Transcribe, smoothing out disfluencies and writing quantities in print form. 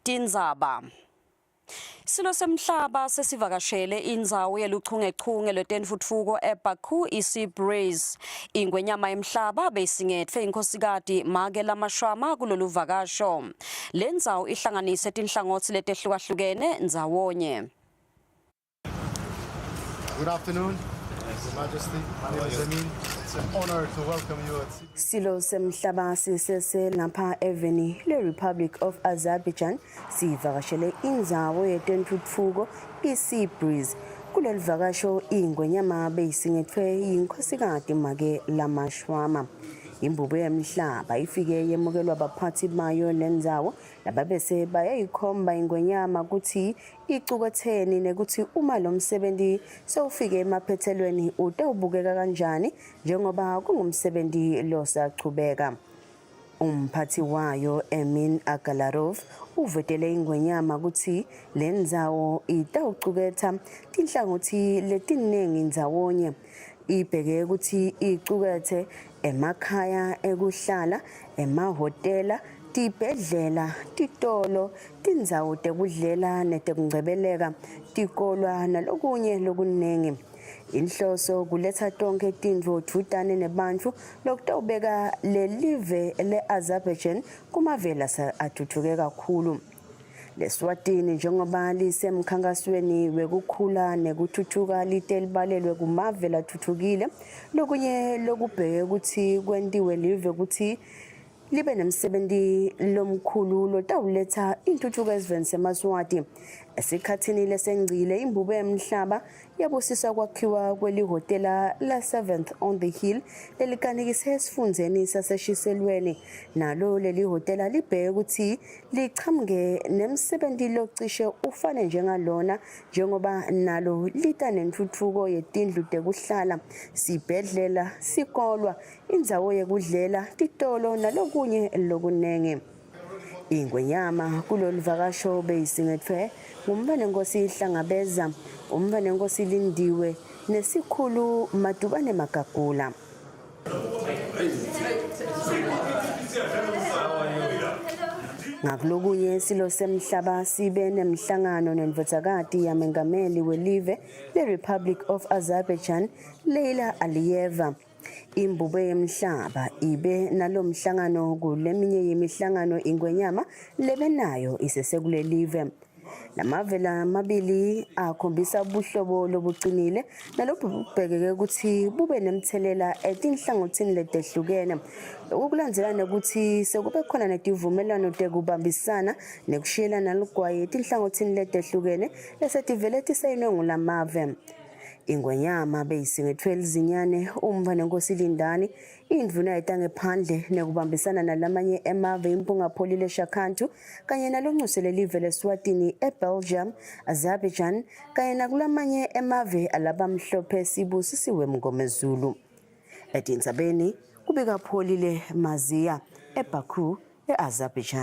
Tindzaba. Silo semhlaba sesivakashele indzawo yeluchungechunge lwetentfutfuko eBaku iSeabreeze. Ingwenyama emhlaba beyisingetfwe inkhosikati Makela Mashwama kulolu vakasho. Le ndzawo ihlanganise tinhlangotsi letehlukahlukene ndzawonye. Good afternoon, Your Majesty. My name is Amin. It's an honor to welcome you at Silo semhlaba sisese lapha eveni le-Republic of Azerbaijan sivakashele indzawo yetentfutfuko iSeabreeze. Kuleli vakasho ingwenyama beyisingethwe yinkhosikati Makela Mashwama. Imbubo yemhlaba ifike yemukelwa abaphathi bayo lendzawo lababese bayayikhomba ingwenyama ukuthi icuketheni nekuthi uma lo msebenzi sewufike emaphethelweni utawubukeka kanjani njengoba kungumsebenzi losachubeka. Umphathi wayo Emin Agalarov uvetele ingwenyama ukuthi le ndzawo itawucuketha tinhlangothi letiningi ndzawonye. Ibheke ukuthi icukethe emakhaya ekuhlala, emahotela, tibhedlela, titolo, tindzawo tekudlela netekungcebeleka, tikolwa nalokunye lokuningi. Inhloso kuletha tonke tintfo thutane nebantfu lokutawubeka lelive le-Azerbaijan kumavela athuthuke kakhulu. Leswatini njengoba lisemkhankasweni wekukhula nekuthuthuka lite libalelwe kumave lathuthukile lokunye lokubheke ukuthi kwentiwe live ukuthi libe nemsebenzi lomkhulu lotawuletha intuthuko ezweni seMaswati. Esikhathini lesengcile imbubo yemhlaba yabusisa kwakhiwa kwelihotela la 7th on the Hill lelikanekise esifundzeni saseshiselweni. Nalo leli hotela libheke ukuthi lichamuke nemsebenzi locishe ufane njengalona njengoba nalo lita nentuthuko yetindlu tekuhlala, sibhedlela, sikolwa, indzawo yekudlela, titolo nalokunye lokunenge. Ingwenyama kulolu vakasho beyisingethwe nguMbanenkosi Hlangabeza, uMbanenkosi Lindiwe nesikhulu Madubane Magagula. Ngakulokunye silo semhlaba sibe nemhlangano nendvodzakati yamengameli welive le-Republic of Azerbaijan Leyla Aliyeva. Imbubo yemhlaba ibe nalomhlangano kuleminye yemihlangano ingwenyama lebenayo isesekulelive. Lamavela amabili akhombisa ubuhlobo lobucinile nalobubhekeke ukuthi bube nemthelela etinhlangothini letehlukene. Ukulandzelana ukuthi sekube khona netivumelwano tekubambisana nekushiyelana lugwayi etinhlangothini letehlukene esetivele tisayinwe ngulamave. Ingwenyama beyisingethwe elizinyane uMbanenkosi Lindani indvuna yetangephandle nekubambisana nalamanye emave impungapholile eShakhantu kanye nalonxusele live leSwatini eBelgium, Azerbaijan kanye nakulamanye emave alabamhlophe sibusisiwe Mngomezulu. Etindzabeni kubika Pholile Maziya eBaku eAzerbaijan.